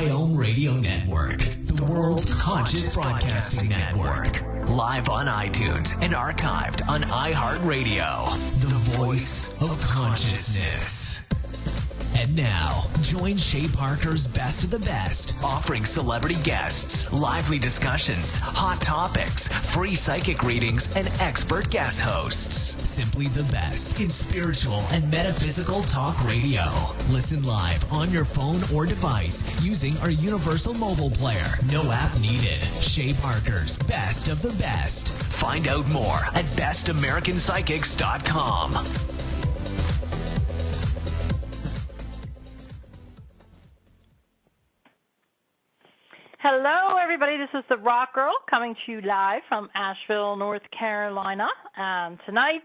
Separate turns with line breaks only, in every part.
Biome Radio Network, the world's conscious broadcasting network. Live on iTunes and archived on iHeartRadio, the voice of consciousness. And now, join Shay Parker's Best of the Best, offering celebrity guests, lively discussions, hot topics, free psychic readings, and expert guest hosts. Simply the best in spiritual and metaphysical talk radio. Listen live on your phone or device using our universal mobile player. No app needed. Shay Parker's Best of the Best. Find out more at bestamericanpsychics.com.
Hello, everybody. This is the Rock Girl coming to you live from Asheville, North Carolina. And tonight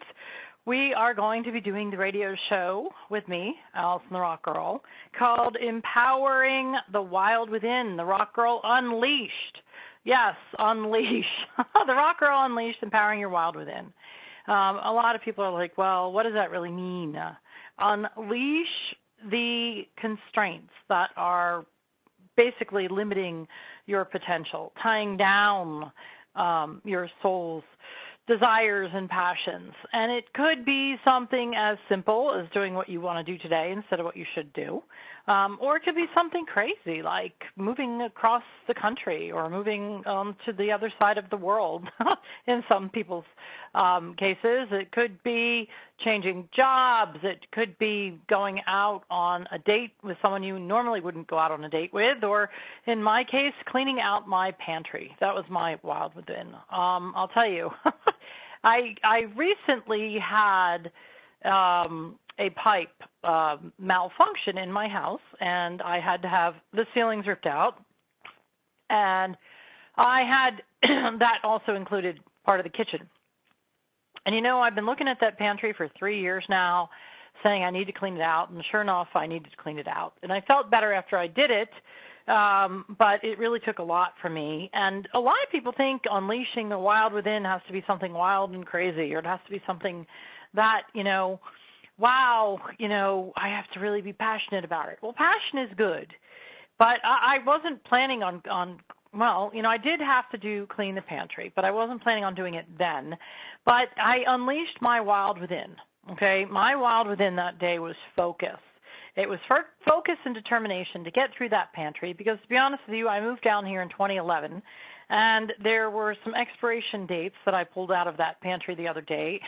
we are going to be doing the radio show with me, Allison the Rock Girl, called Empowering the Wild Within, the Rock Girl Unleashed. Yes, Unleash. The Rock Girl Unleashed, Empowering Your Wild Within. A lot of people are like, well, what does that really mean? Unleash the constraints that are basically limiting your potential, tying down your soul's desires and passions. And it could be something as simple as doing what you want to do today instead of what you should do. Or it could be something crazy like moving across the country or moving to the other side of the world in some people's cases. It could be changing jobs. It could be going out on a date with someone you normally wouldn't go out on a date with, or in my case, cleaning out my pantry. That was my wild within. I'll tell you, I recently had a pipe malfunction in my house, and I had to have the ceilings ripped out. And I had that also included part of the kitchen. And, you know, I've been looking at that pantry for 3 years now, saying I need to clean it out. And sure enough, I needed to clean it out. And I felt better after I did it, but it really took a lot for me. And a lot of people think unleashing the wild within has to be something wild and crazy, or it has to be something that, you know, wow, you know, I have to really be passionate about it. Well, passion is good, but I wasn't planning on well, you know, I did have to clean the pantry, but I wasn't planning on doing it then. But I unleashed my wild within, okay? My wild within that day was focus. It was focus and determination to get through that pantry because, to be honest with you, I moved down here in 2011, and there were some expiration dates that I pulled out of that pantry the other day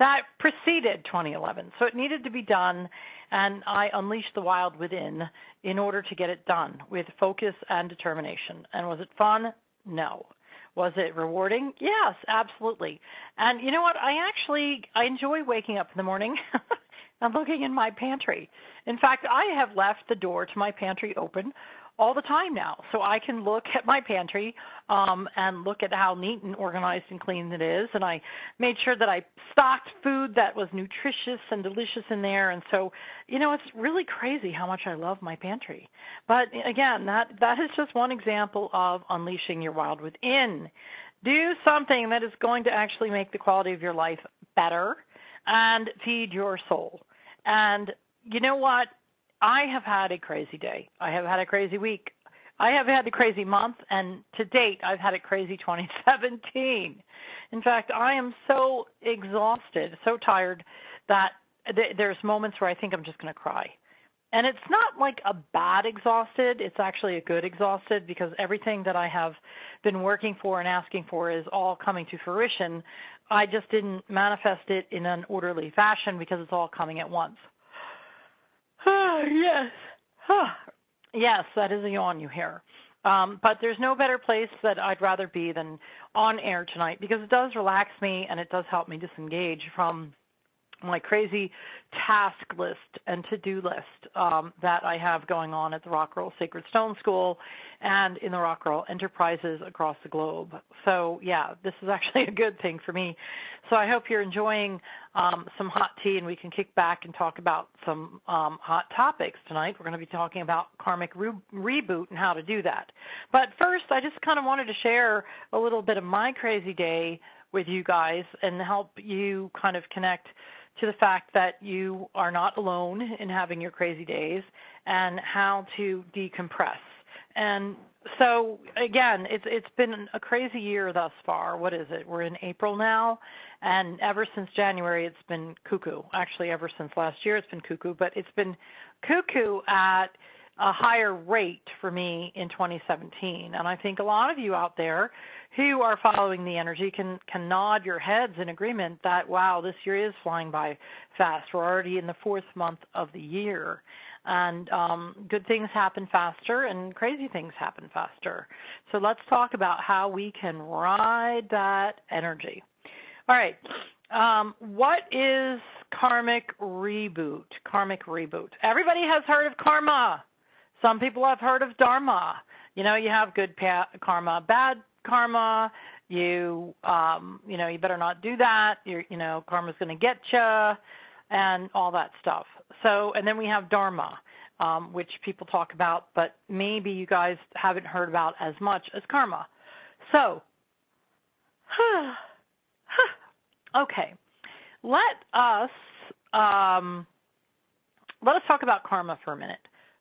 that preceded 2011. So it needed to be done, and I unleashed the wild within in order to get it done with focus and determination. And was it fun? No. Was it rewarding? Yes, absolutely. And you know what? I enjoy waking up in the morning and looking in my pantry. In fact, I have left the door to my pantry open all the time now, so I can look at my pantry and look at how neat and organized and clean it is. And I made sure that I stocked food that was nutritious and delicious in there. And so, you know, it's really crazy how much I love my pantry. But again, that is just one example of unleashing your wild within. Do something that is going to actually make the quality of your life better and feed your soul. And you know what? I have had a crazy day. I have had a crazy week. I have had a crazy month, and to date, I've had a crazy 2017. In fact, I am so exhausted, so tired that there's moments where I think I'm just going to cry. And it's not like a bad exhausted. It's actually a good exhausted because everything that I have been working for and asking for is all coming to fruition. I just didn't manifest it in an orderly fashion because it's all coming at once. Yes. Yes, that is a yawn you hear. But there's no better place that I'd rather be than on air tonight because it does relax me and it does help me disengage from my crazy task list and to-do list that I have going on at the Rock Girl Sacred Stone School and in the Rock Girl Enterprises across the globe. So, yeah, this is actually a good thing for me. So I hope you're enjoying some hot tea and we can kick back and talk about some hot topics tonight. We're going to be talking about Karmic ReBoot and how to do that. But first, I just kind of wanted to share a little bit of my crazy day with you guys and help you kind of connect to the fact that you are not alone in having your crazy days and how to decompress. And so, again, it's been a crazy year thus far. What is it? We're in April now, and ever since January, it's been cuckoo. Actually, ever since last year, it's been cuckoo, but it's been cuckoo at a higher rate for me in 2017. And I think a lot of you out there who are following the energy can nod your heads in agreement that, wow, this year is flying by fast. We're already in the 4th month of the year. And good things happen faster and crazy things happen faster. So let's talk about how we can ride that energy. All right. What is Karmic ReBoot? Karmic ReBoot. Everybody has heard of karma. Some people have heard of dharma. You know, you have good karma, bad karma. You better not do that. Karma's going to get you, and all that stuff. So, and then we have dharma, which people talk about, but maybe you guys haven't heard about as much as karma. So, okay, let us talk about karma for a minute.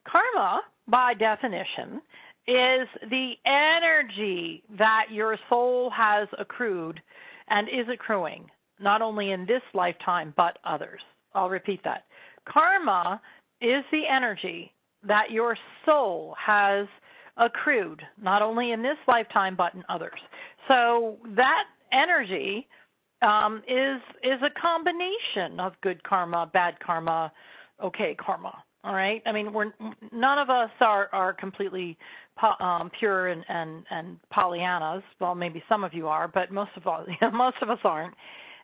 Karma, by definition, is the energy that your soul has accrued and is accruing, not only in this lifetime, but others. I'll repeat that. Karma is the energy that your soul has accrued, not only in this lifetime, but in others. So that energy is a combination of good karma, bad karma, okay karma. All right. I mean, none of us are completely pure and Pollyannas. Well, maybe some of you are, but most of us aren't.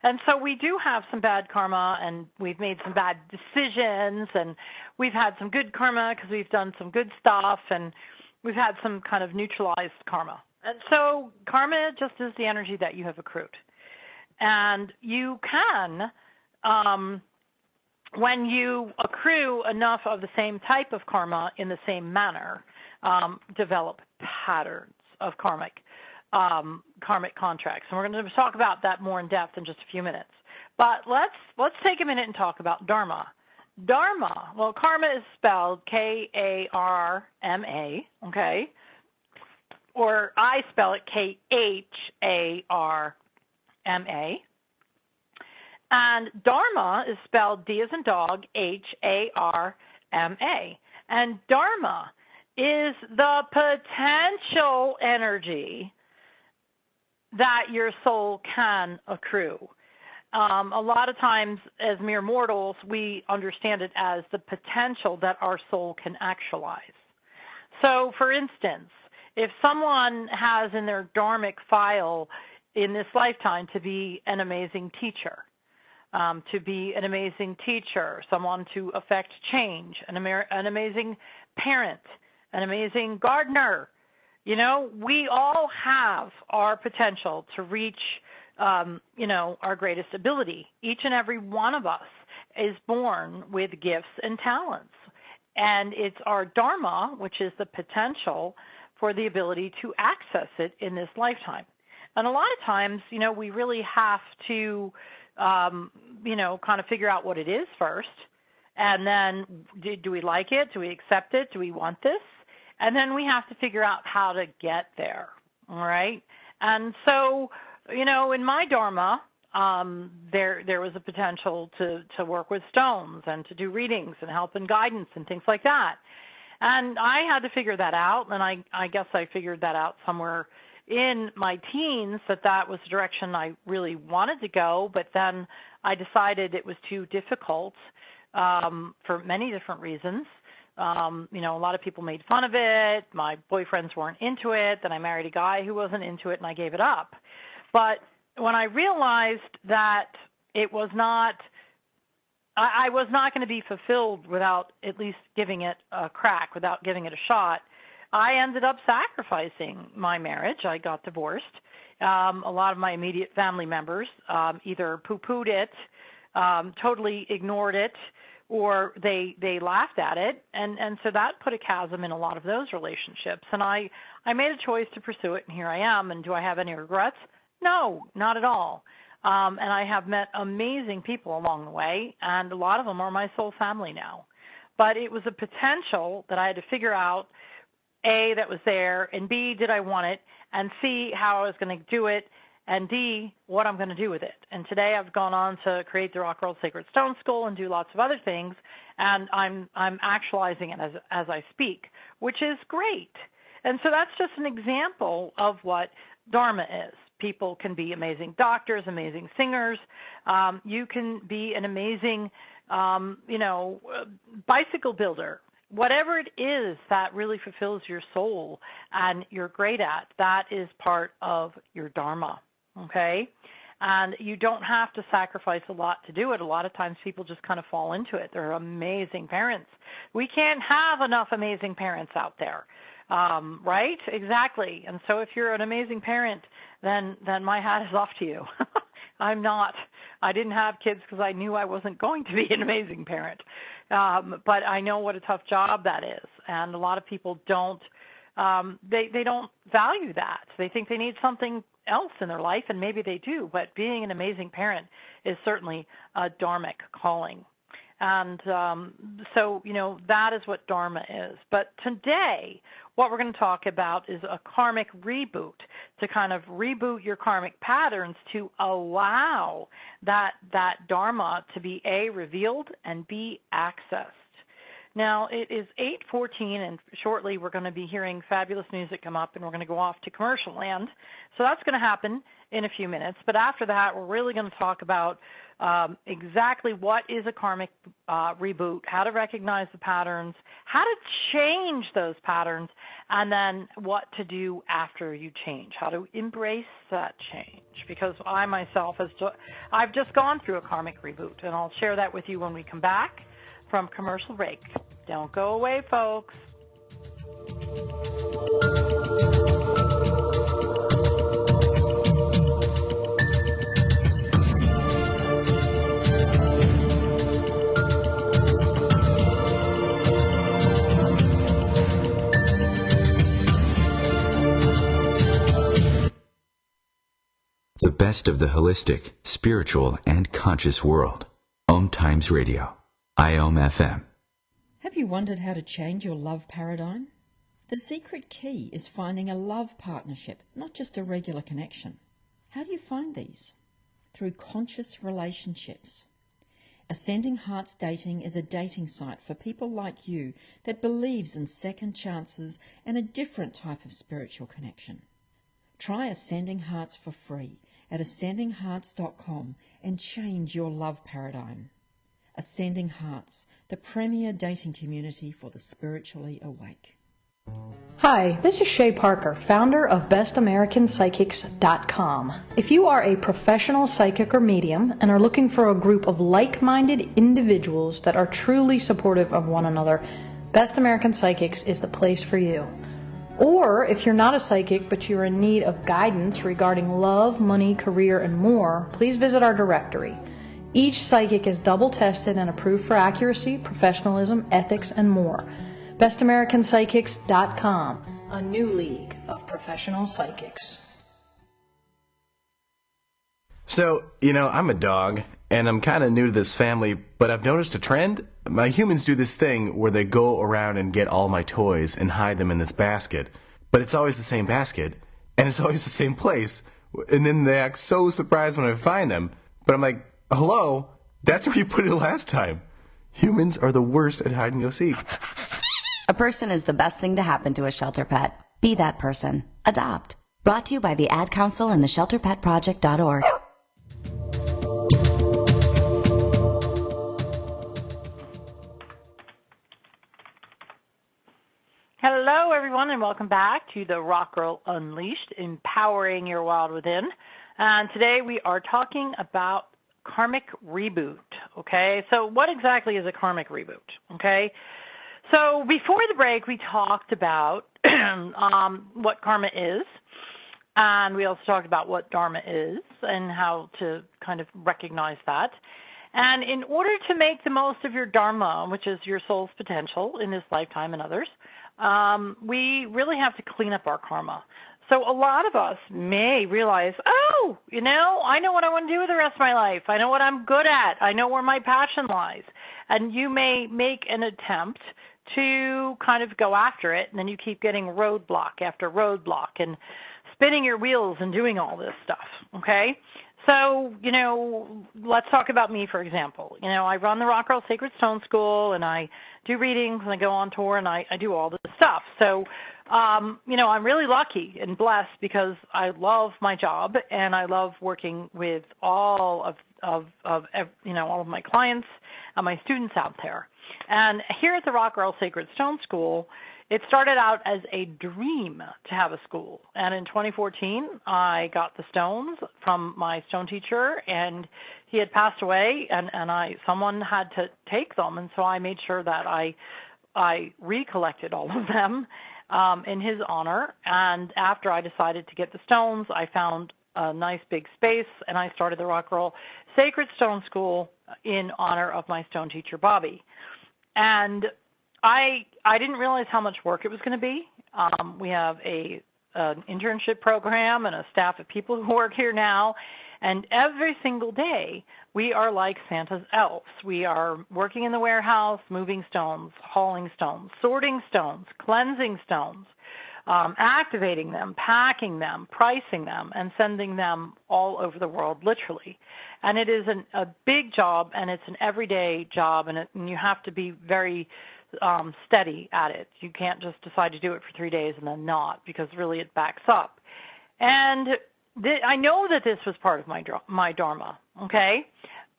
And so we do have some bad karma, and we've made some bad decisions, and we've had some good karma because we've done some good stuff, and we've had some kind of neutralized karma. And so karma just is the energy that you have accrued. And you can, when you accrue enough of the same type of karma in the same manner, develop patterns of karmic contracts. And we're going to talk about that more in depth in just a few minutes. But let's take a minute and talk about dharma. Dharma, well, karma is spelled K-A-R-M-A, okay? Or I spell it K-H-A-R-M-A. And dharma is spelled D as in dog, H-A-R-M-A. And dharma is the potential energy that your soul can accrue. A lot of times, as mere mortals, we understand it as the potential that our soul can actualize. So, for instance, if someone has in their dharmic file in this lifetime to be an amazing teacher, someone to affect change, an amazing parent, an amazing gardener, we all have our potential to reach, our greatest ability. Each and every one of us is born with gifts and talents. And it's our dharma, which is the potential for the ability to access it in this lifetime. And a lot of times, we really have to, kind of figure out what it is first. And then do we like it? Do we accept it? Do we want this? And then we have to figure out how to get there, all right? And so, in my dharma, there was a potential to work with stones and to do readings and help and guidance and things like that. And I had to figure that out, and I guess I figured that out somewhere in my teens that was the direction I really wanted to go, but then I decided it was too difficult for many different reasons. A lot of people made fun of it. My boyfriends weren't into it. Then I married a guy who wasn't into it, and I gave it up. But when I realized that it was not, I was not going to be fulfilled without at least giving it a crack, without giving it a shot, I ended up sacrificing my marriage. I got divorced. A lot of my immediate family members either poo-pooed it, totally ignored it, or they laughed at it, and so that put a chasm in a lot of those relationships. And I made a choice to pursue it, and here I am. And do I have any regrets? No, not at all. and I have met amazing people along the way, and a lot of them are my soul family now. But it was a potential that I had to figure out, A, that was there, and B, did I want it, and C, how I was going to do it, and D, what I'm going to do with it. And today I've gone on to create the Rock Girl Sacred Stone School and do lots of other things, and I'm actualizing it as I speak, which is great. And so that's just an example of what Dharma is. People can be amazing doctors, amazing singers. You can be an amazing, bicycle builder. Whatever it is that really fulfills your soul and you're great at, that is part of your Dharma, okay? And you don't have to sacrifice a lot to do it. A lot of times people just kind of fall into it. They're amazing parents. We can't have enough amazing parents out there, right? Exactly. And so if you're an amazing parent, then my hat is off to you. I'm not. I didn't have kids because I knew I wasn't going to be an amazing parent. But I know what a tough job that is. And a lot of people don't, they don't value that. They think they need something else in their life, and maybe they do. But being an amazing parent is certainly a dharmic calling. And so, that is what Dharma is. But today, what we're going to talk about is a karmic reboot, to kind of reboot your karmic patterns to allow that Dharma to be A, revealed, and B, accessed. Now, it is 8:14, and shortly we're going to be hearing fabulous music come up, and we're going to go off to commercial land. So that's going to happen in a few minutes. But after that, we're really going to talk about exactly what is a karmic reboot, how to recognize the patterns, how to change those patterns, and then what to do after you change, how to embrace that change. Because I myself, I've just gone through a karmic reboot, and I'll share that with you when we come back from commercial break. Don't go away, folks.
The best of the holistic, spiritual, and conscious world. OMTimes Radio. IOM FM.
Have you wondered how to change your love paradigm? The secret key is finding a love partnership, not just a regular connection. How do you find these? Through conscious relationships. Ascending Hearts Dating is a dating site for people like you that believes in second chances and a different type of spiritual connection. Try Ascending Hearts for free at ascendinghearts.com and change your love paradigm. Ascending Hearts, the premier dating community for the spiritually awake.
Hi, this is Shay Parker, founder of bestamericanpsychics.com. If you are a professional psychic or medium and are looking for a group of like-minded individuals that are truly supportive of one another, Best American Psychics is the place for you. Or if you're not a psychic but you're in need of guidance regarding love, money, career, and more, please visit our directory. Each psychic is double tested and approved for accuracy, professionalism, ethics, and more. bestamericanpsychics.com, a new league of professional psychics.
So, I'm a dog, and I'm kind of new to this family, but I've noticed a trend. My humans do this thing where they go around and get all my toys and hide them in this basket, but it's always the same basket, and it's always the same place, and then they act so surprised when I find them, but I'm like, hello, that's where you put it last time. Humans are the worst at hide and go seek.
A person is the best thing to happen to a shelter pet. Be that person. Adopt. Brought to you by the Ad Council and the ShelterPetProject.org.
Hello, everyone, and welcome back to the Rock Girl Unleashed, empowering your wild within. And today we are talking about Karmic Reboot, okay? So what exactly is a Karmic Reboot, okay? So before the break, we talked about what karma is, and we also talked about what Dharma is and how to kind of recognize that. And in order to make the most of your Dharma, which is your soul's potential in this lifetime and others, we really have to clean up our karma. So a lot of us may realize, oh, I know what I want to do with the rest of my life. I know what I'm good at. I know where my passion lies. And you may make an attempt to kind of go after it, and then you keep getting roadblock after roadblock and spinning your wheels and doing all this stuff, okay? So, let's talk about me, for example. I run the Rock Girl Sacred Stone School, and I do readings, and I go on tour, and I do all this stuff. So, I'm really lucky and blessed because I love my job, and I love working with all of all of my clients and my students out there. And here at the Rock Girl Sacred Stone School, it started out as a dream to have a school. And in 2014, I got the stones from my stone teacher, and he had passed away, and someone had to take them. And so I made sure that I recollected all of them in his honor. And after I decided to get the stones, I found a nice big space, and I started the Rock Girl Sacred Stone School in honor of my stone teacher, Bobby. And I didn't realize how much work it was going to be. We have an internship program and a staff of people who work here now, and every single day we are like Santa's elves. We are working in the warehouse, moving stones, hauling stones, sorting stones, cleansing stones, activating them, packing them, pricing them, and sending them all over the world, literally. And it is a big job, and it's an everyday job, and you have to be very steady at it. You can't just decide to do it for 3 days and then not, because really it backs up. And I know that this was part of my dharma, okay?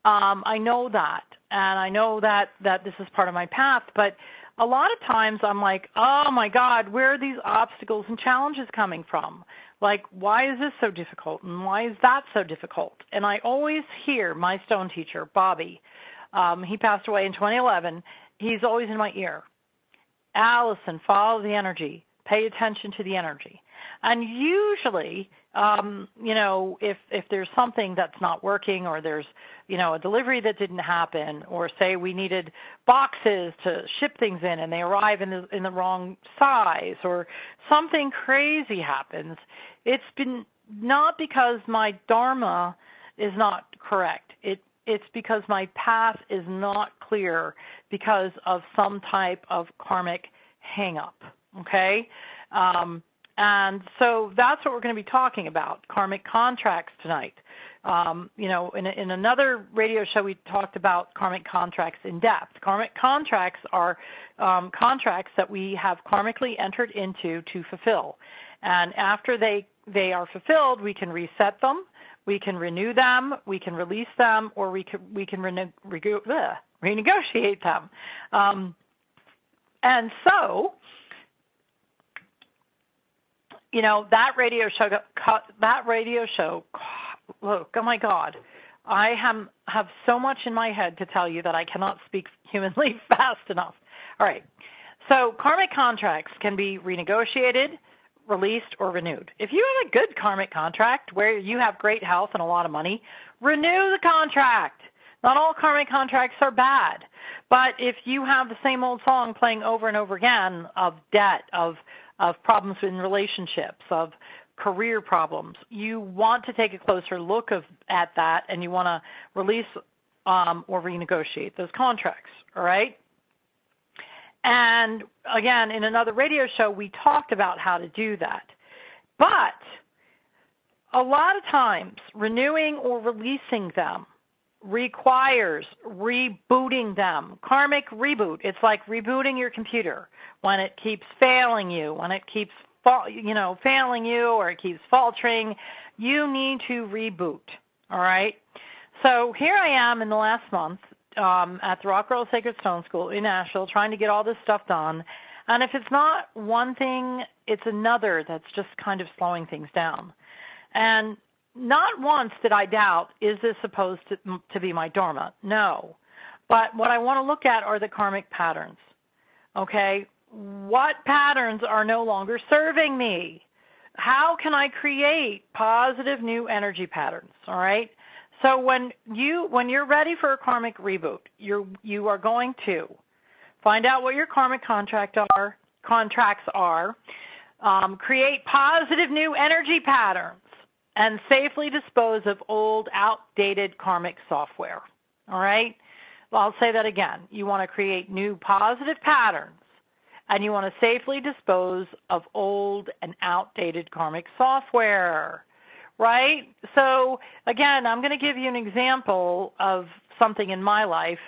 I know that, and I know that this is part of my path, but a lot of times I'm like, oh my God, where are these obstacles and challenges coming from? Like, why is this so difficult, and why is that so difficult? And I always hear my stone teacher, Bobby, he passed away in 2011, he's always in my ear. Allison, follow the energy. Pay attention to the energy. And usually, if there's something that's not working, or there's, a delivery that didn't happen, or say we needed boxes to ship things in and they arrive in the wrong size, or something crazy happens, it's been not because my dharma is not correct. It's because my path is not clear because of some type of karmic hang-up, okay? And so that's what we're going to be talking about, Karmic Contracts tonight. In another radio show, we talked about Karmic Contracts in depth. Karmic Contracts are contracts that we have karmically entered into to fulfill. And after they are fulfilled, we can reset them, we can renew them, we can release them, or we can renegotiate them. And so, that radio show, look, oh my God, I have so much in my head to tell you that I cannot speak humanly fast enough. All right. So karmic contracts can be renegotiated, released, or renewed. If you have a good karmic contract where you have great health and a lot of money, renew the contract. Not all karmic contracts are bad, but if you have the same old song playing over and over again of debt, of problems in relationships, of career problems, you want to take a closer look at that, and you want to release or renegotiate those contracts, all right? And again, in another radio show, we talked about how to do that. But a lot of times, renewing or releasing them requires rebooting them. Karmic reboot. It's like rebooting your computer when it keeps failing you, when it keeps failing you, or it keeps faltering. You need to reboot. All right. So here I am in the last month at the Rock Girl Sacred Stone School in Nashville, trying to get all this stuff done. And if it's not one thing, it's another that's just kind of slowing things down. And not once did I doubt, is this supposed to be my dharma? No. But what I want to look at are the karmic patterns. Okay? What patterns are no longer serving me? How can I create positive new energy patterns? All right? So when you're ready for a karmic reboot, you are going to find out what your karmic contracts are, create positive new energy patterns, and safely dispose of old, outdated karmic software. All right? Well, I'll say that again. You want to create new positive patterns, and you want to safely dispose of old and outdated karmic software, right? So, again, I'm going to give you an example of something in my life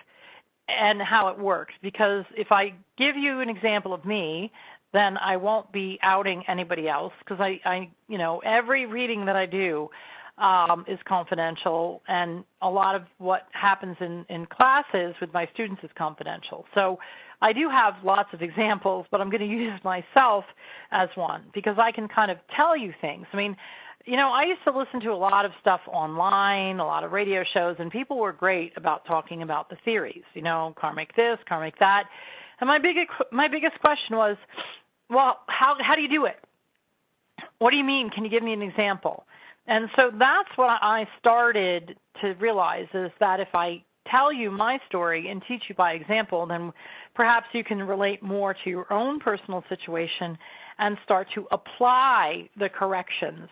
and how it works, because if I give you an example of me, then I won't be outing anybody else, because I every reading that I do is confidential, and a lot of what happens in classes with my students is confidential. So I do have lots of examples, but I'm going to use myself as one because I can kind of tell you things. I mean, I used to listen to a lot of stuff online, a lot of radio shows, and people were great about talking about the theories, karmic this, karmic that. And my biggest question was, well, how do you do it? What do you mean? Can you give me an example? And so that's what I started to realize, is that if I tell you my story and teach you by example, then perhaps you can relate more to your own personal situation and start to apply the corrections,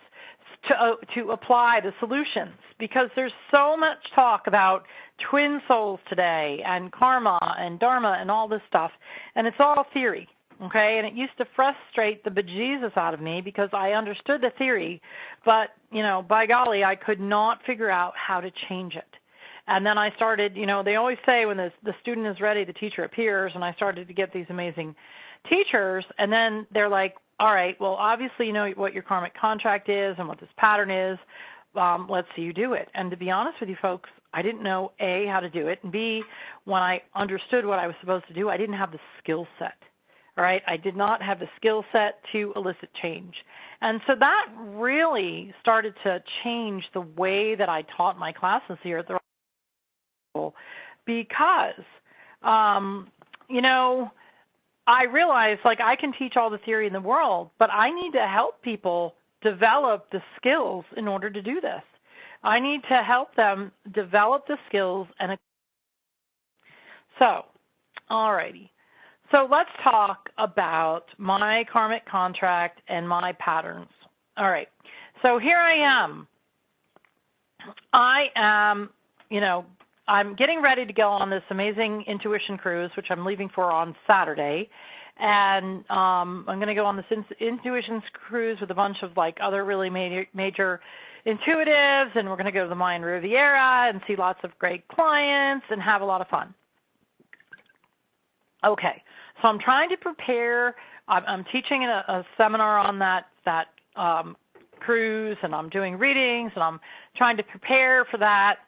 to apply the solutions, because there's so much talk about twin souls today and karma and dharma and all this stuff, and it's all theory. Okay, and it used to frustrate the bejesus out of me because I understood the theory, but, by golly, I could not figure out how to change it. And then I started, they always say when the student is ready, the teacher appears, and I started to get these amazing teachers, and then they're like, all right, well, obviously you know what your karmic contract is and what this pattern is. Let's see you do it. And to be honest with you folks, I didn't know, A, how to do it, and B, when I understood what I was supposed to do, I didn't have the skill set. All right, I did not have the skill set to elicit change. And so that really started to change the way that I taught my classes here at the school, because, I realized, I can teach all the theory in the world, but I need to help people develop the skills in order to do this. I need to help them develop the skills. So, all righty. So let's talk about my karmic contract and my patterns. All right. So here I am. I'm getting ready to go on this amazing intuition cruise, which I'm leaving for on Saturday. And I'm going to go on this intuition cruise with a bunch of other really major intuitives, and we're going to go to the Mayan Riviera and see lots of great clients and have a lot of fun. Okay, so I'm trying to prepare. I'm teaching a seminar on that cruise, and I'm doing readings, and I'm trying to prepare for that.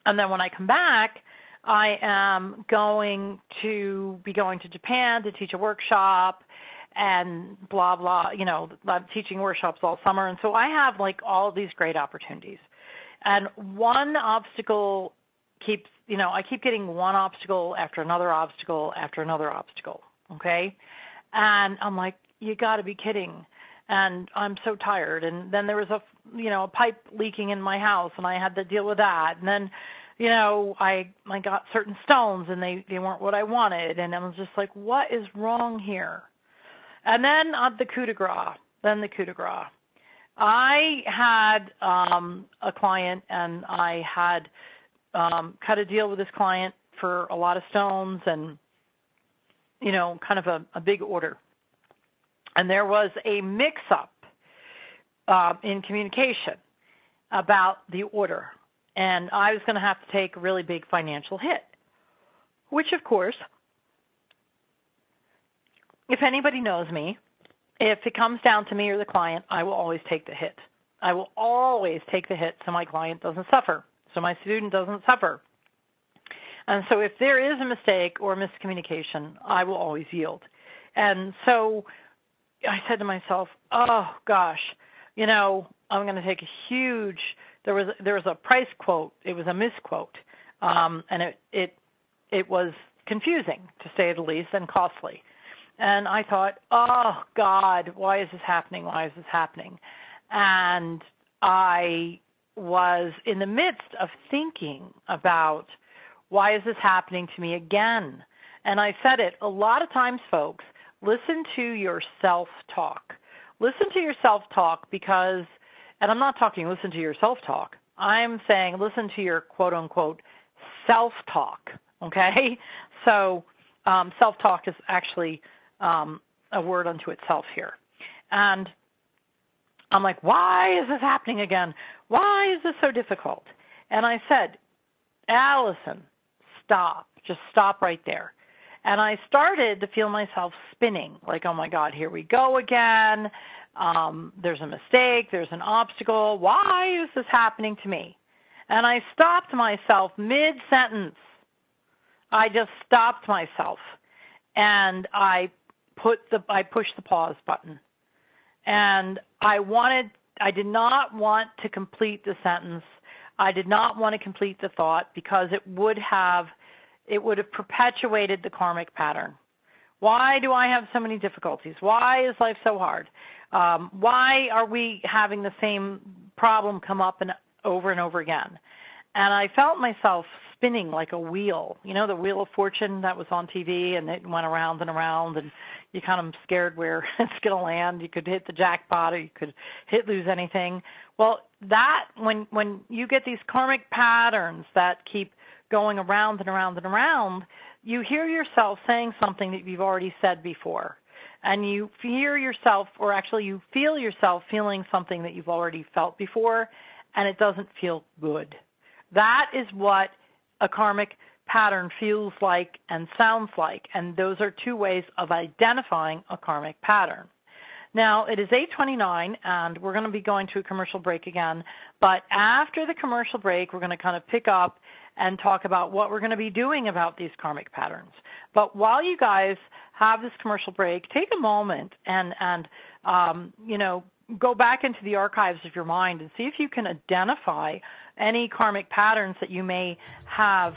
And then when I come back, I am going to be going to Japan to teach a workshop and blah, blah. I'm teaching workshops all summer. And so I have all of these great opportunities. And one obstacle I keep getting one obstacle after another obstacle after another obstacle, okay? And I'm like, you got to be kidding. And I'm so tired. And then there was a pipe leaking in my house, and I had to deal with that. And then, I got certain stones, and they weren't what I wanted. And I was just like, what is wrong here? And then the coup de grace. I had a client, and I had cut a deal with this client for a lot of stones and, kind of a big order. And there was a mix-up in communication about the order. And I was going to have to take a really big financial hit, which, of course, if anybody knows me, if it comes down to me or the client, I will always take the hit. I will always take the hit so my client doesn't suffer, so my student doesn't suffer. And so if there is a mistake or miscommunication, I will always yield. And so I said to myself, oh, gosh, I'm going to take a huge – there was a price quote. It was a misquote, and it was confusing, to say the least, and costly. And I thought, oh, God, why is this happening? Why is this happening? And I was in the midst of thinking about, why is this happening to me again? And I said it, a lot of times, folks, listen to your self-talk. Listen to your self-talk because, and I'm not talking listen to your self-talk. I'm saying listen to your quote-unquote self-talk, okay? So self-talk is actually a word unto itself here. And I'm like, why is this happening again? Why is this so difficult? And I said, Allison, stop. Just stop right there. And I started to feel myself spinning, like, oh, my God, here we go again. There's a mistake. There's an obstacle. Why is this happening to me? And I stopped myself mid-sentence. I just stopped myself, and I pushed the pause button. And I did not want to complete the sentence. I did not want to complete the thought because it would have perpetuated the karmic pattern. Why do I have so many difficulties? Why is life so hard? Why are we having the same problem come up and over again? And I felt myself spinning like a wheel. You know, the Wheel of Fortune that was on TV, and it went around and around, and you kind of scared where it's going to land. You could hit the jackpot, or you could lose anything. Well, that when you get these karmic patterns that keep going around and around and around, you hear yourself saying something that you've already said before. And you hear yourself, or actually you feel yourself feeling something that you've already felt before, and it doesn't feel good. That is what a karmic pattern feels like and sounds like, and those are two ways of identifying a karmic pattern. Now, it is 8:29, and we're going to be going to a commercial break again, but after the commercial break, we're going to kind of pick up and talk about what we're going to be doing about these karmic patterns. But while you guys have this commercial break, take a moment and go back into the archives of your mind and see if you can identify any karmic patterns that you may have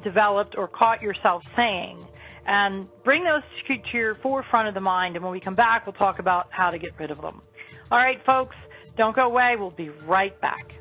developed or caught yourself saying, and bring those to your forefront of the mind. And when we come back, we'll talk about how to get rid of them. All right, folks, don't go away. We'll be right back.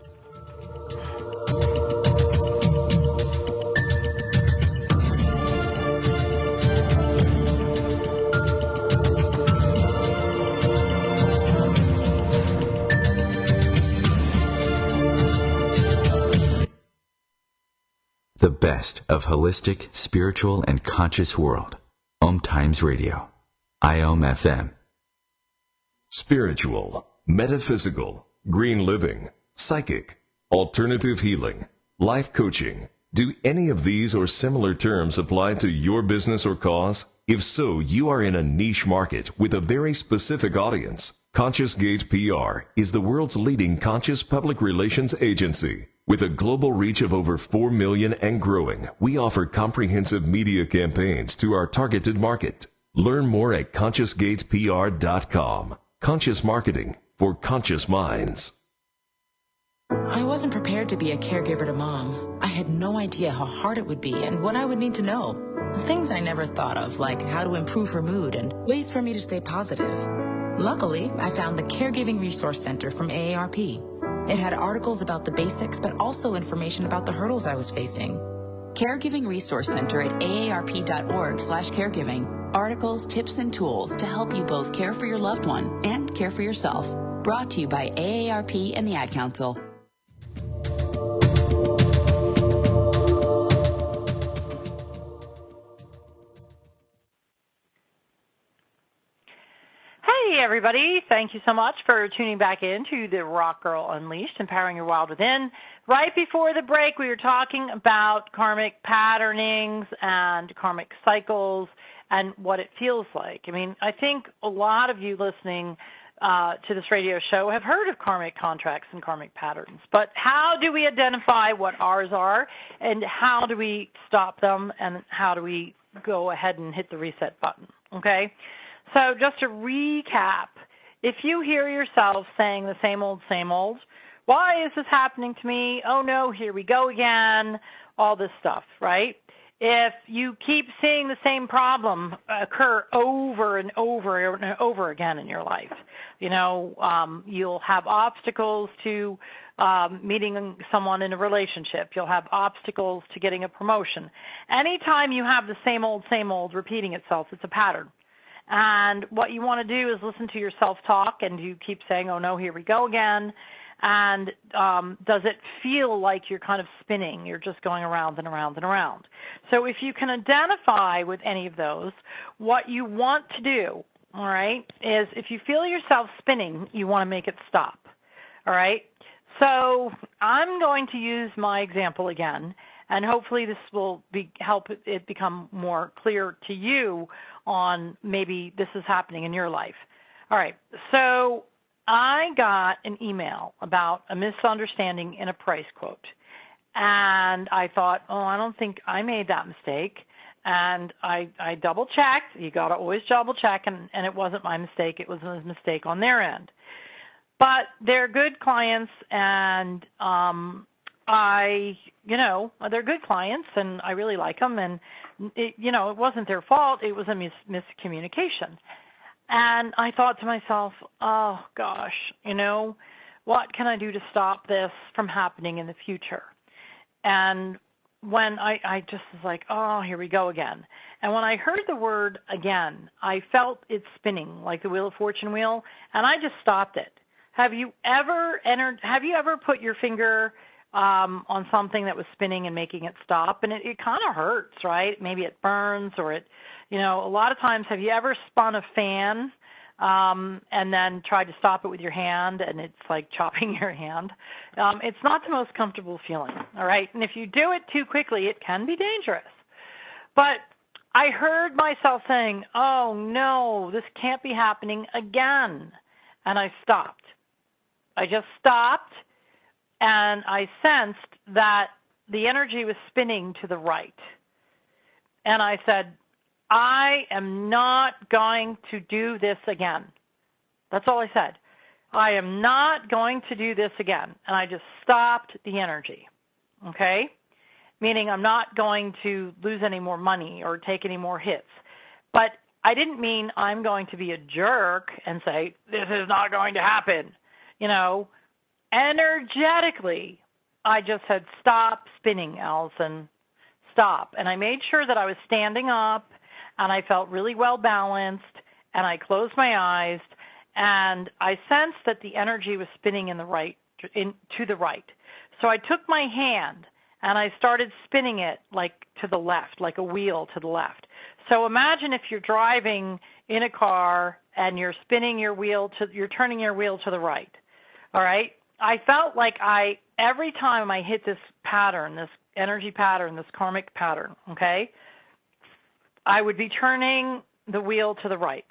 The best of holistic, spiritual, and conscious world. OMTimes Radio. IOM FM.
Spiritual, metaphysical, green living, psychic, alternative healing, life coaching. Do any of these or similar terms apply to your business or cause? If so, you are in a niche market with a very specific audience. Conscious Gate PR is the world's leading conscious public relations agency. With a global reach of over 4 million and growing, we offer comprehensive media campaigns to our targeted market. Learn more at ConsciousGatesPR.com. Conscious marketing for conscious minds.
I wasn't prepared to be a caregiver to Mom. I had no idea how hard it would be and what I would need to know. Things I never thought of, like how to improve her mood and ways for me to stay positive. Luckily, I found the Caregiving Resource Center from AARP. It had articles about the basics, but also information about the hurdles I was facing. Caregiving Resource Center at aarp.org/caregiving. Articles, tips, and tools to help you both care for your loved one and care for yourself. Brought to you by AARP and the Ad Council.
Hey, everybody. Thank you so much for tuning back in to the Rock Girl Unleashed, Empowering Your Wild Within. Right before the break, we were talking about karmic patternings and karmic cycles and what it feels like. I mean, I think a lot of you listening to this radio show have heard of karmic contracts and karmic patterns, but how do we identify what ours are, and how do we stop them, and how do we go ahead and hit the reset button, okay? So just to recap, if you hear yourself saying the same old, why is this happening to me? Oh, no, here we go again, all this stuff, right? If you keep seeing the same problem occur over and over and over again in your life, you'll have obstacles to meeting someone in a relationship. You'll have obstacles to getting a promotion. Anytime you have the same old repeating itself, it's a pattern. And what you want to do is listen to your self-talk, and you keep saying, oh, no, here we go again. And does it feel like you're kind of spinning? You're just going around and around and around. So if you can identify with any of those, what you want to do, all right, is if you feel yourself spinning, you want to make it stop, all right? So I'm going to use my example again, and hopefully this will help it become more clear to you on maybe this is happening in your life. All right, so I got an email about a misunderstanding in a price quote, and I thought, oh, I don't think I made that mistake, and I double-checked. You got to always double-check, and it wasn't my mistake. It was a mistake on their end. But they're good clients, and they're good clients, and I really like them, and, it wasn't their fault. It was a miscommunication. And I thought to myself, oh, gosh, what can I do to stop this from happening in the future? And when I just was like, oh, here we go again. And when I heard the word again, I felt it spinning like the Wheel of Fortune wheel, and I just stopped it. Have you ever put your finger on something that was spinning and making it stop? And it kind of hurts, right? Maybe it burns, or a lot of times, have you ever spun a fan and then tried to stop it with your hand, and it's like chopping your hand? It's not the most comfortable feeling, all right? And if you do it too quickly, it can be dangerous. But I heard myself saying, oh, no, this can't be happening again. And I stopped. I just stopped, and I sensed that the energy was spinning to the right. And I said, I am not going to do this again. That's all I said. I am not going to do this again. And I just stopped the energy, okay? Meaning I'm not going to lose any more money or take any more hits. But I didn't mean I'm going to be a jerk and say, this is not going to happen. Energetically, I just said, stop spinning, Allison, stop. And I made sure that I was standing up, and I felt really well balanced, and I closed my eyes, and I sensed that the energy was spinning to the right. So I took my hand, and I started spinning it like to the left, like a wheel to the left. So imagine if you're driving in a car and you're spinning your wheel you're turning your wheel to the right. All right? I felt like every time I hit this pattern, this energy pattern, this karmic pattern, okay, I would be turning the wheel to the right.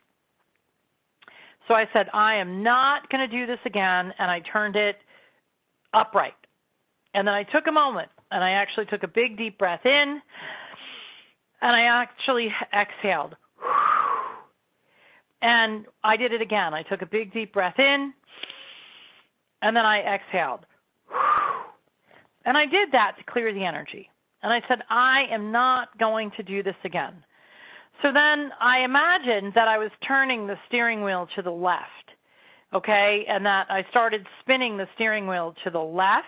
So I said, I am not going to do this again, and I turned it upright. And then I took a moment, and I actually took a big, deep breath in, and I actually exhaled. And I did it again. I took a big, deep breath in, and then I exhaled. And I did that to clear the energy. And I said, I am not going to do this again. So then I imagined that I was turning the steering wheel to the left, okay, and that I started spinning the steering wheel to the left,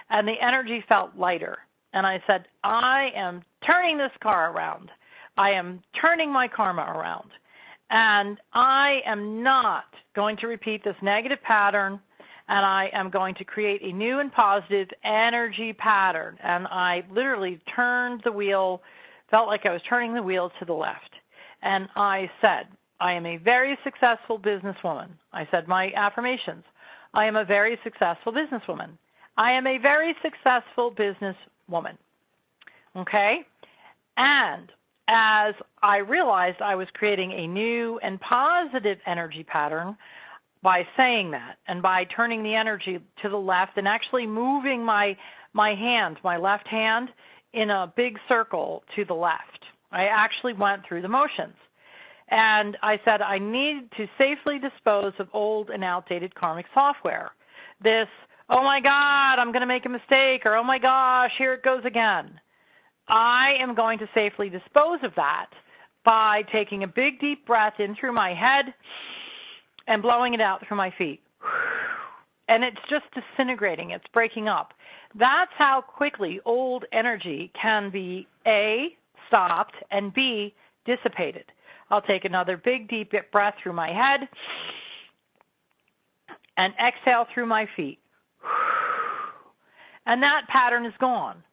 and the energy felt lighter. And I said, I am turning this car around. I am turning my karma around. And I am not going to repeat this negative pattern, and I am going to create a new and positive energy pattern. And I literally turned the wheel, felt like I was turning the wheel to the left. And I said, I am a very successful businesswoman. I said my affirmations. I am a very successful businesswoman. I am a very successful businesswoman. Okay? And as I realized I was creating a new and positive energy pattern by saying that and by turning the energy to the left and actually moving my hand, my left hand, in a big circle to the left. I actually went through the motions. And I said I need to safely dispose of old and outdated karmic software. This, oh my God, I'm going to make a mistake, or oh my gosh, here it goes again. I am going to safely dispose of that by taking a big deep breath in through my head and blowing it out through my feet. And it's just disintegrating. It's breaking up. That's how quickly old energy can be A, stopped, and B, dissipated. I'll take another big, deep breath through my head and exhale through my feet. And that pattern is gone.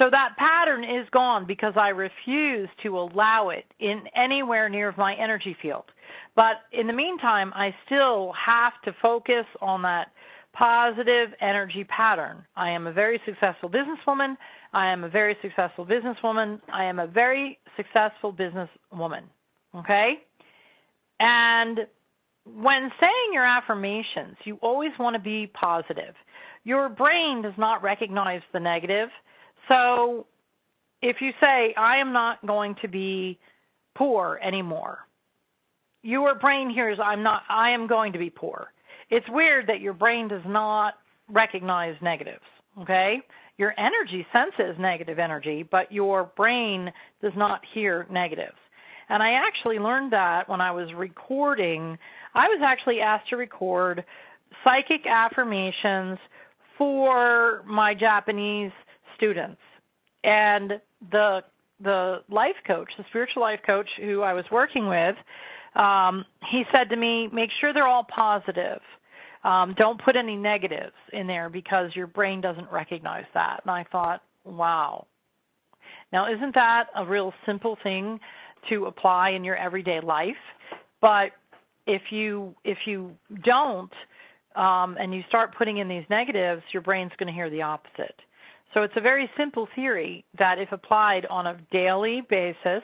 So that pattern is gone because I refuse to allow it in anywhere near my energy field. But in the meantime, I still have to focus on that positive energy pattern. I am a very successful businesswoman. I am a very successful businesswoman. I am a very successful businesswoman. Okay? And when saying your affirmations, you always want to be positive. Your brain does not recognize the negative. So if you say, I am not going to be poor anymore, your brain hears, I am going to be poor. It's weird that your brain does not recognize negatives, okay? Your energy senses negative energy, but your brain does not hear negatives. And I actually learned that when I was recording. I was actually asked to record psychic affirmations for my Japanese students. And the life coach, the spiritual life coach who I was working with, he said to me, make sure they're all positive. Don't put any negatives in there because your brain doesn't recognize that. And I thought, wow. Now, isn't that a real simple thing to apply in your everyday life? But if you don't, and you start putting in these negatives, your brain's going to hear the opposite. So it's a very simple theory that, if applied on a daily basis,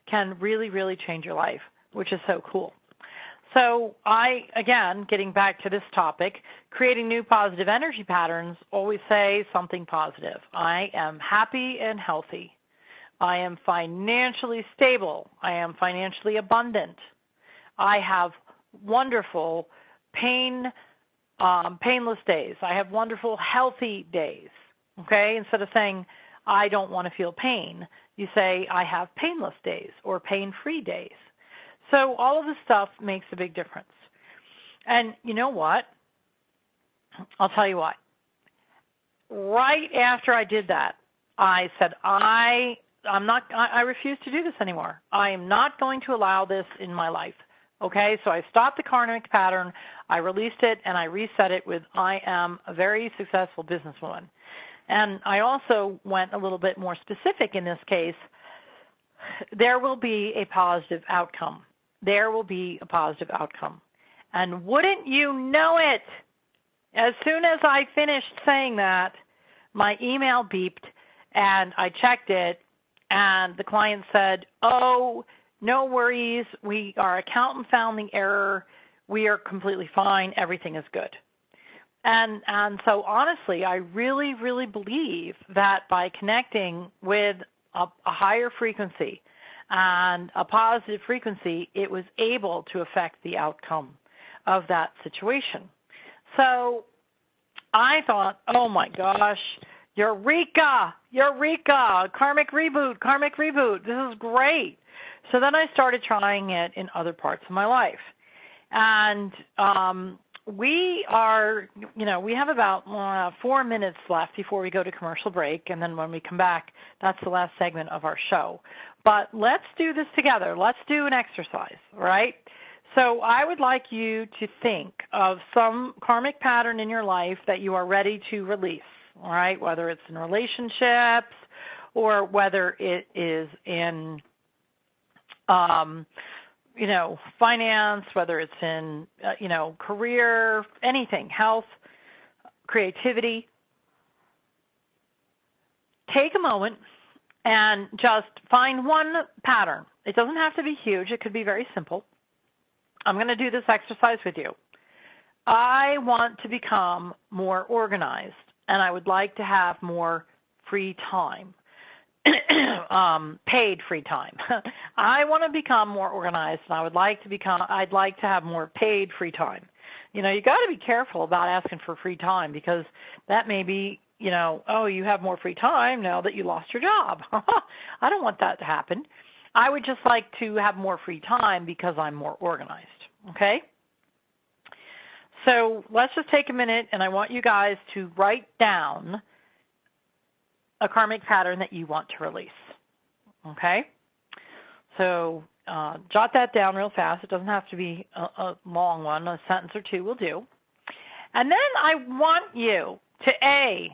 can really, really change your life, which is so cool. So again, getting back to this topic, creating new positive energy patterns, always say something positive. I am happy and healthy. I am financially stable. I am financially abundant. I have wonderful painless days. I have wonderful healthy days. Okay? Instead of saying, I don't want to feel pain, you say, I have painless days or pain-free days. So all of this stuff makes a big difference. And you know what? I'll tell you what. Right after I did that, I said, I refuse to do this anymore. I am not going to allow this in my life. Okay, so I stopped the karmic pattern, I released it, and I reset it with, I am a very successful businesswoman. And I also went a little bit more specific in this case. There will be a positive outcome. There will be a positive outcome. And wouldn't you know it, as soon as I finished saying that, my email beeped, and I checked it, and the client said, oh, no worries, our accountant found the error, we are completely fine, everything is good. And so honestly, I really, really believe that by connecting with a higher frequency and a positive frequency, it was able to affect the outcome of that situation. So I thought, oh my gosh, Eureka, Karmic ReBoot, this is great. So then I started trying it in other parts of my life. And we have about 4 minutes left before we go to commercial break, and then when we come back, that's the last segment of our show. But let's do this together. Let's do an exercise, right? So I would like you to think of some karmic pattern in your life that you are ready to release, all right, whether it's in relationships or whether it is in finance, whether it's in, career, anything, health, creativity. Take a moment and just find one pattern. It doesn't have to be huge. It could be very simple. I'm going to do this exercise with you. I want to become more organized, and I would like to have more free time. Paid free time. I want to become more organized, and I'd like to have more paid free time. You got to be careful about asking for free time, because that may be, you have more free time now that you lost your job. I don't want that to happen. I would just like to have more free time because I'm more organized. Okay? So let's just take a minute, and I want you guys to write down a karmic pattern that you want to release. Okay? So jot that down real fast. It doesn't have to be a long one. A sentence or two will do. And then I want you to, I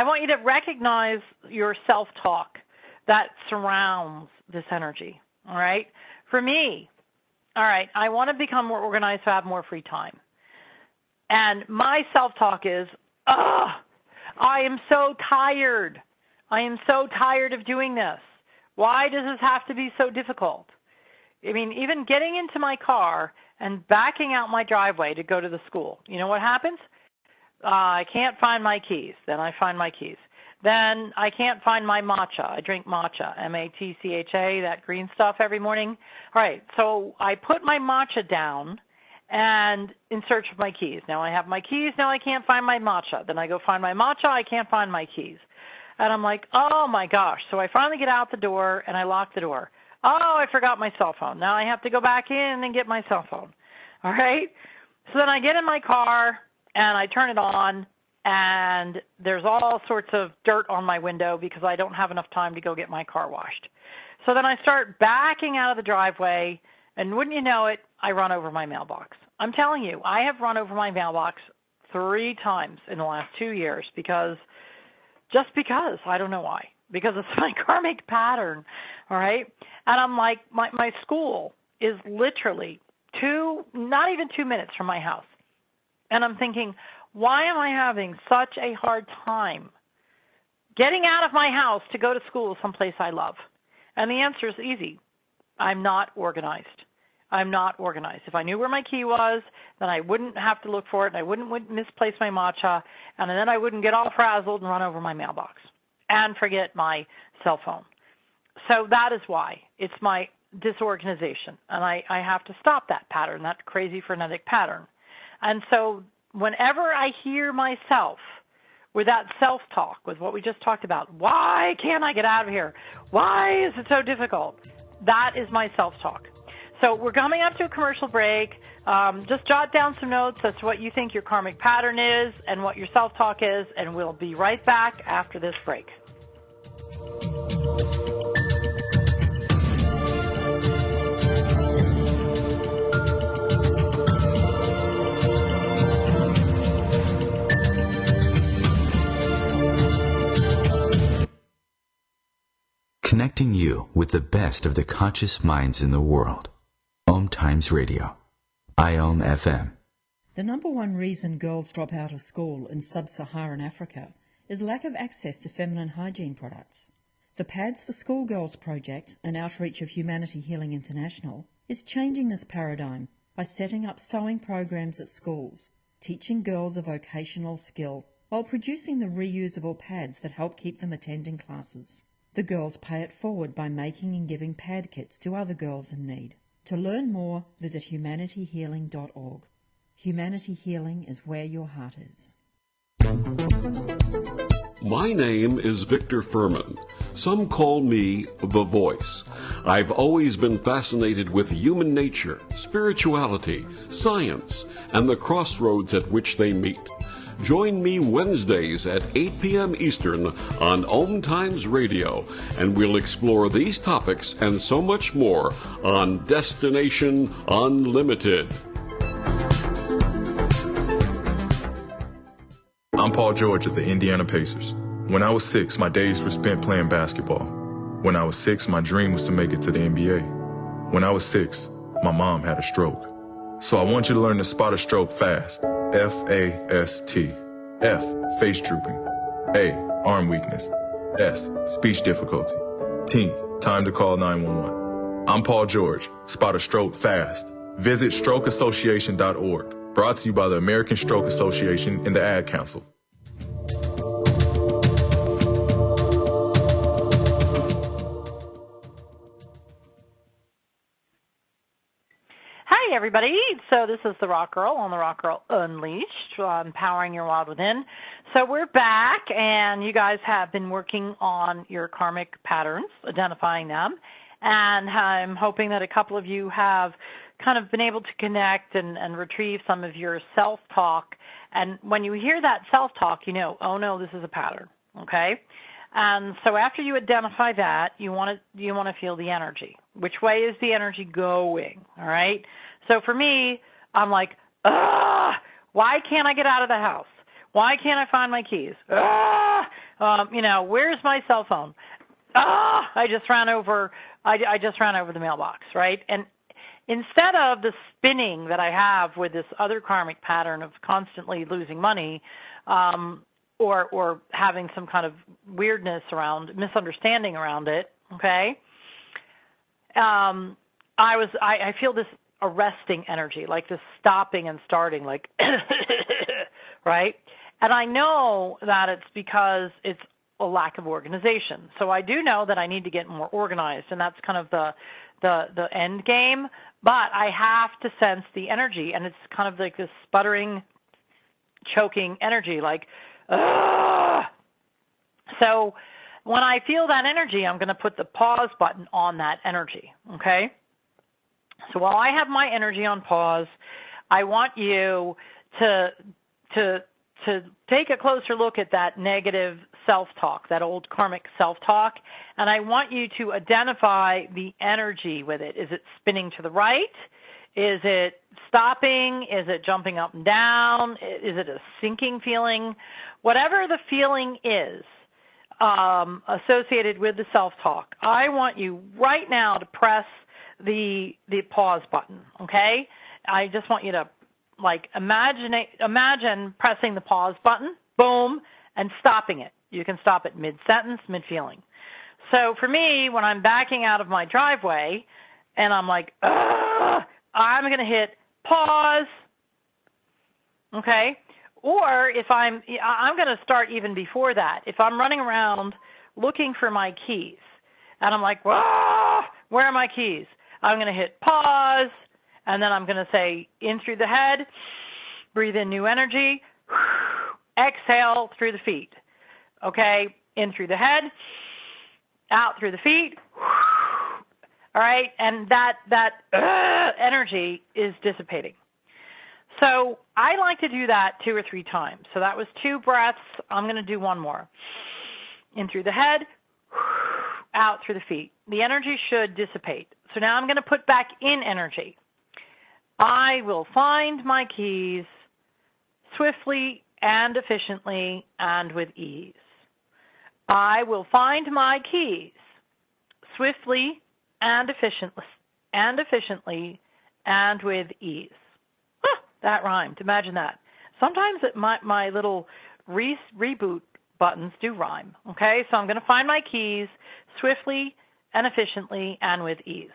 want you to recognize your self-talk that surrounds this energy, all right? For me, all right, I want to become more organized to have more free time. And my self-talk is, I am so tired. I am so tired of doing this. Why does this have to be so difficult? I mean, even getting into my car and backing out my driveway to go to the school, you know what happens? I can't find my keys. Then I find my keys. Then I can't find my matcha. I drink matcha, M-A-T-C-H-A, that green stuff every morning. All right, so I put my matcha down and in search of my keys. Now I have my keys. Now I can't find my matcha. Then I go find my matcha. I can't find my keys. And I'm like, oh, my gosh. So I finally get out the door, and I lock the door. Oh, I forgot my cell phone. Now I have to go back in and get my cell phone. All right? So then I get in my car, and I turn it on, and there's all sorts of dirt on my window because I don't have enough time to go get my car washed. So then I start backing out of the driveway, and wouldn't you know it, I run over my mailbox. I'm telling you, I have run over my mailbox 3 times in the last 2 years because I don't know why, because it's my karmic pattern, all right? And I'm like, my school is literally not even 2 minutes from my house. And I'm thinking, why am I having such a hard time getting out of my house to go to school someplace I love? And the answer is easy. I'm not organized. I'm not organized. If I knew where my key was, then I wouldn't have to look for it, and I wouldn't misplace my matcha, and then I wouldn't get all frazzled and run over my mailbox and forget my cell phone. So that is why. It's my disorganization, and I have to stop that pattern, that crazy frenetic pattern. And so whenever I hear myself with that self-talk, with what we just talked about, why can't I get out of here? Why is it so difficult? That is my self-talk. So we're coming up to a commercial break. Just jot down some notes as to what you think your karmic pattern is and what your self-talk is, and we'll be right back after this break.
Connecting you with the best of the conscious minds in the world. OMTimes Radio. IOM FM.
The number one reason girls drop out of school in sub-Saharan Africa is lack of access to feminine hygiene products. The Pads for Schoolgirls project, an outreach of Humanity Healing International, is changing this paradigm by setting up sewing programs at schools, teaching girls a vocational skill, while producing the reusable pads that help keep them attending classes. The girls pay it forward by making and giving pad kits to other girls in need. To learn more, visit humanityhealing.org. Humanity Healing is where your heart is.
My name is Victor Furman. Some call me The Voice. I've always been fascinated with human nature, spirituality, science, and the crossroads at which they meet. Join me Wednesdays at 8 p.m. Eastern on OMTimes Radio, and we'll explore these topics and so much more on Destination Unlimited.
I'm Paul George of the Indiana Pacers. When I was 6, my days were spent playing basketball. When I was 6, my dream was to make it to the NBA. When I was 6, my mom had a stroke. So I want you to learn to spot a stroke fast. F-A-S-T. F, face drooping. A, arm weakness. S, speech difficulty. T, time to call 911. I'm Paul George. Spot a stroke fast. Visit strokeassociation.org. Brought to you by the American Stroke Association and the Ad Council.
Hi, everybody. So this is the Rock Girl on the Rock Girl Unleashed, empowering your wild within. So we're back, and you guys have been working on your karmic patterns, identifying them, and I'm hoping that a couple of you have kind of been able to connect and retrieve some of your self-talk. And when you hear that self-talk, you know, oh, no, this is a pattern, okay? And so after you identify that, you want to feel the energy. Which way is the energy going? All right. So for me, I'm like, why can't I get out of the house? Why can't I find my keys? Where's my cell phone? I just ran over the mailbox, right? And instead of the spinning that I have with this other karmic pattern of constantly losing money, or having some kind of weirdness around, misunderstanding around it, okay? I feel this arresting energy, like this stopping and starting, like, right? And I know that it's because it's a lack of organization. So I do know that I need to get more organized, and that's kind of the end game. But I have to sense the energy, and it's kind of like this sputtering, choking energy, like, So when I feel that energy, I'm going to put the pause button on that energy, okay? So while I have my energy on pause, I want you to take a closer look at that negative self-talk, that old karmic self-talk, and I want you to identify the energy with it. Is it spinning to the right? Is it stopping? Is it jumping up and down? Is it a sinking feeling? Whatever the feeling is associated with the self-talk, I want you right now to press the pause button, okay? I just want you to imagine pressing the pause button, boom, and stopping it. You can stop it mid-sentence, mid-feeling. So for me, when I'm backing out of my driveway and I'm like, I'm going to hit pause, okay? Or if I'm going to start even before that. If I'm running around looking for my keys and I'm like, where are my keys? I'm going to hit pause, and then I'm going to say in through the head, breathe in new energy, exhale through the feet. Okay, in through the head, out through the feet. All right, and that energy is dissipating. So I like to do that 2 or 3 times. So that was 2 breaths. I'm going to do one more. In through the head, out through the feet. The energy should dissipate. So now I'm going to put back in energy. I will find my keys swiftly and efficiently and with ease. I will find my keys swiftly and efficiently and with ease. That rhymed. Imagine that. Sometimes my little reboot buttons do rhyme. Okay, so I'm going to find my keys swiftly and efficiently and with ease.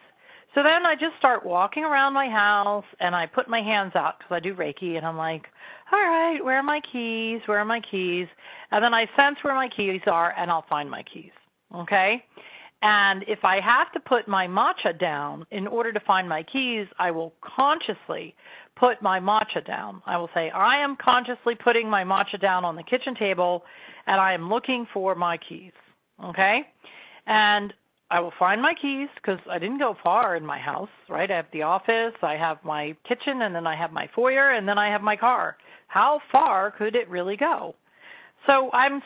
So then I just start walking around my house, and I put my hands out because I do Reiki, and I'm like, all right, where are my keys? Where are my keys? And then I sense where my keys are, and I'll find my keys, okay? And if I have to put my matcha down in order to find my keys, I will consciously put my matcha down. I will say, I am consciously putting my matcha down on the kitchen table, and I am looking for my keys, okay? And I will find my keys because I didn't go far in my house, right? I have the office, I have my kitchen, and then I have my foyer, and then I have my car. How far could it really go? So I'm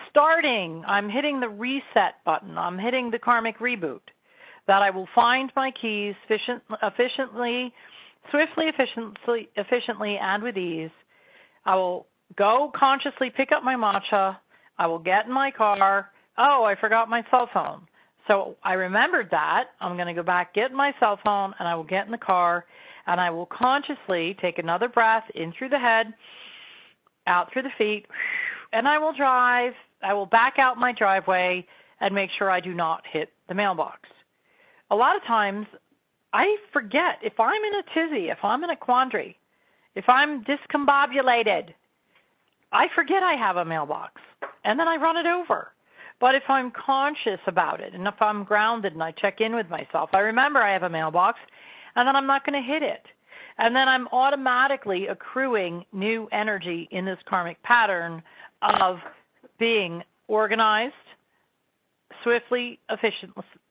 hitting the reset button. I'm hitting the Karmic ReBoot, that I will find my keys efficiently, swiftly, efficiently, and with ease. I will go consciously pick up my matcha. I will get in my car. Oh, I forgot my cell phone. So I remembered that. I'm going to go back, get my cell phone, and I will get in the car, and I will consciously take another breath in through the head, out through the feet, and I will drive. I will back out my driveway and make sure I do not hit the mailbox. A lot of times I forget if I'm in a tizzy, if I'm in a quandary, if I'm discombobulated, I forget I have a mailbox, and then I run it over. But if I'm conscious about it, and if I'm grounded and I check in with myself, I remember I have a mailbox, and then I'm not going to hit it. And then I'm automatically accruing new energy in this karmic pattern of being organized, swiftly,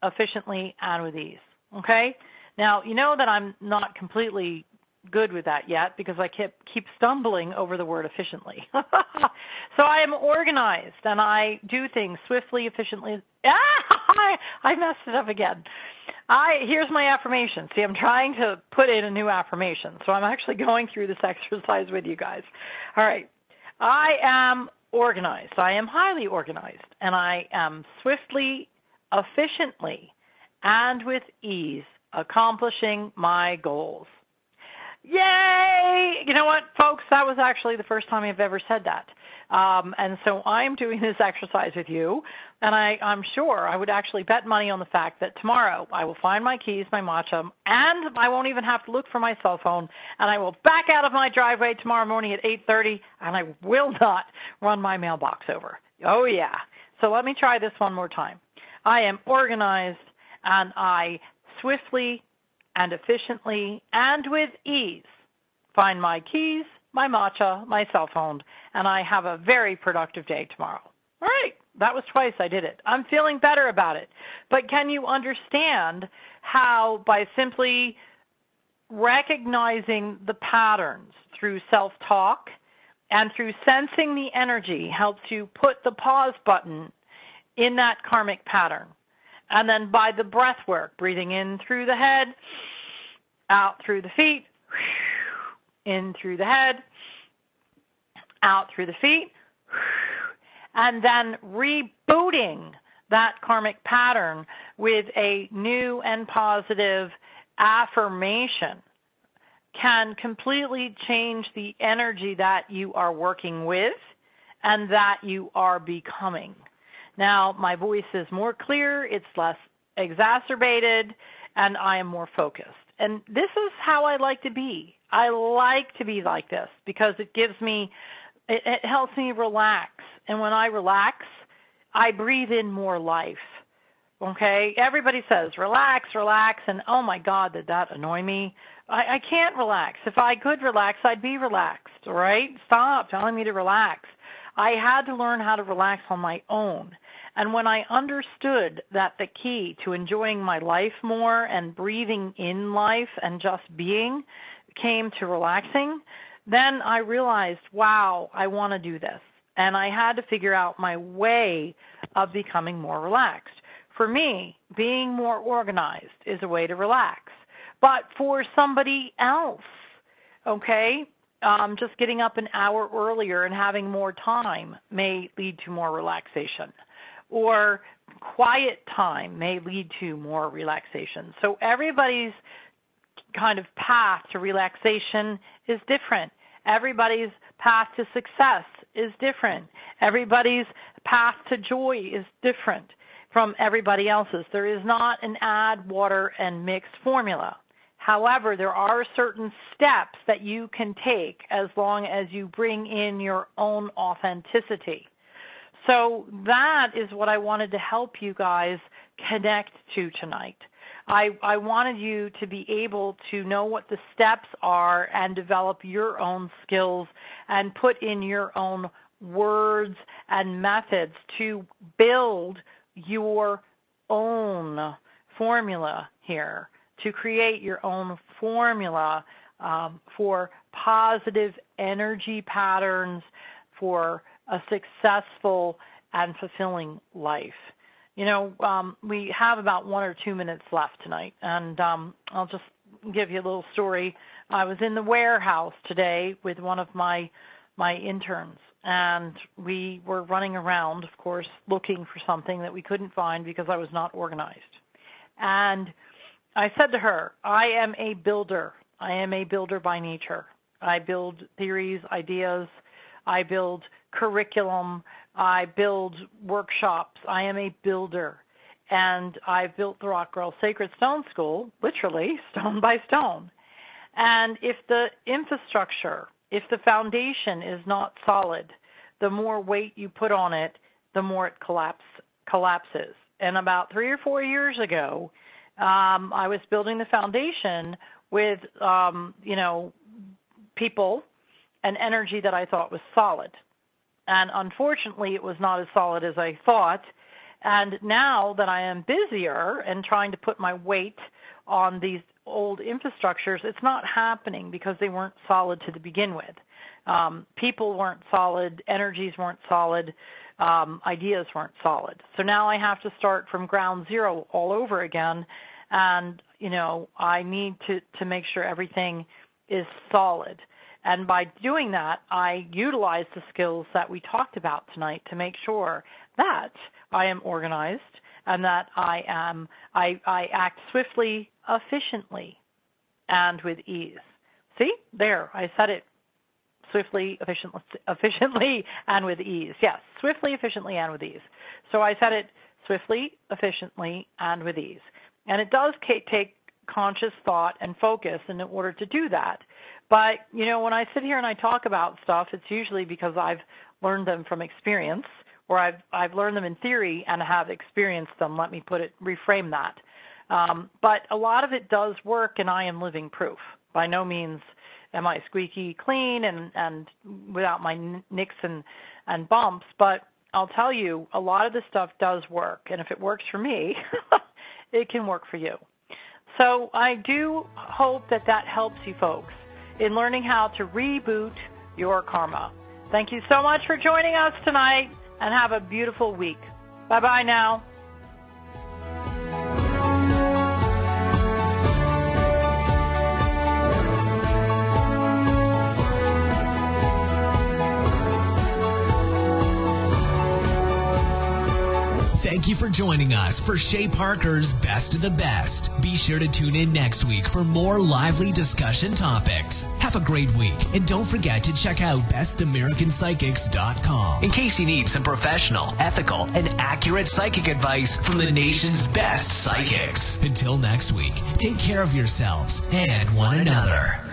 efficiently, and with ease. Okay? Now, you know that I'm not completely good with that yet because I keep stumbling over the word efficiently. So I am organized, and I do things swiftly, efficiently. I messed it up again. Here's my affirmation. See, I'm trying to put in a new affirmation, so I'm actually going through this exercise with you guys. All right. I am organized. I am highly organized, and I am swiftly, efficiently, and with ease accomplishing my goals. Yay! You know what, folks? That was actually the first time I've ever said that. And so I'm doing this exercise with you, and I'm sure I would actually bet money on the fact that tomorrow I will find my keys, my matcha, and I won't even have to look for my cell phone, and I will back out of my driveway tomorrow morning at 8:30, and I will not run my mailbox over. Oh, yeah. So let me try this one more time. I am organized, and I swiftly and efficiently and with ease find my keys, my matcha, my cell phone, and I have a very productive day tomorrow. All right, that was twice I did it. I'm feeling better about it. But can you understand how by simply recognizing the patterns through self-talk and through sensing the energy helps you put the pause button in that karmic pattern? And then by the breath work, breathing in through the head, out through the feet, in through the head, out through the feet, and then rebooting that karmic pattern with a new and positive affirmation can completely change the energy that you are working with and that you are becoming. Now, my voice is more clear, it's less exacerbated, and I am more focused. And this is how I like to be. I like to be like this because it gives me, it helps me relax. And when I relax, I breathe in more life. Okay? Everybody says, relax, relax, and oh my God, did that annoy me? I can't relax. If I could relax, I'd be relaxed, all right? Stop telling me to relax. I had to learn how to relax on my own. And when I understood that the key to enjoying my life more and breathing in life and just being came to relaxing, then I realized, wow, I want to do this. And I had to figure out my way of becoming more relaxed. For me, being more organized is a way to relax. But for somebody else, okay, just getting up an hour earlier and having more time may lead to more relaxation. Or quiet time may lead to more relaxation. So everybody's kind of path to relaxation is different. Everybody's path to success is different. Everybody's path to joy is different from everybody else's. There is not an add, water, and mix formula. However, there are certain steps that you can take as long as you bring in your own authenticity. So that is what I wanted to help you guys connect to tonight. I wanted you to be able to know what the steps are and develop your own skills and put in your own words and methods to build your own formula here, to create your own formula for positive energy patterns, for a successful and fulfilling life. You know, we have about 1 or 2 minutes left tonight, and I'll just give you a little story. I was in the warehouse today with one of my interns, and we were running around, of course, looking for something that we couldn't find because I was not organized. And I said to her, I am a builder. I am a builder by nature. I build theories, ideas. I build curriculum. I build workshops. I am a builder. And I've built the Rock Girl Sacred Stone School, literally, stone by stone. And if the infrastructure, if the foundation is not solid, the more weight you put on it, the more it collapses. And about 3 or 4 years ago, I was building the foundation with, people and energy that I thought was solid. And unfortunately, it was not as solid as I thought. And now that I am busier and trying to put my weight on these old infrastructures, it's not happening because they weren't solid to begin with. People weren't solid, energies weren't solid, ideas weren't solid. So now I have to start from ground zero all over again, and, I need to make sure everything is solid. And by doing that, I utilize the skills that we talked about tonight to make sure that I am organized and that I act swiftly, efficiently, and with ease. See, there, I said it. Swiftly, efficiently, and with ease. Yes, swiftly, efficiently, and with ease. So I said it swiftly, efficiently, and with ease. And it does take conscious thought and focus in order to do that. But, when I sit here and I talk about stuff, it's usually because I've learned them from experience, or I've learned them in theory and have experienced them. Let me reframe that. But a lot of it does work, and I am living proof. By no means am I squeaky clean and without my nicks and bumps, but I'll tell you, a lot of this stuff does work, and if it works for me, it can work for you. So I do hope that helps you folks in learning how to reboot your karma. Thank you so much for joining us tonight, and have a beautiful week. Bye-bye now.
Thank you for joining us for Shay Parker's Best of the Best. Be sure to tune in next week for more lively discussion topics. Have a great week, and don't forget to check out bestamericanpsychics.com in case you need some professional, ethical, and accurate psychic advice from the nation's best psychics. Until next week, take care of yourselves and one another.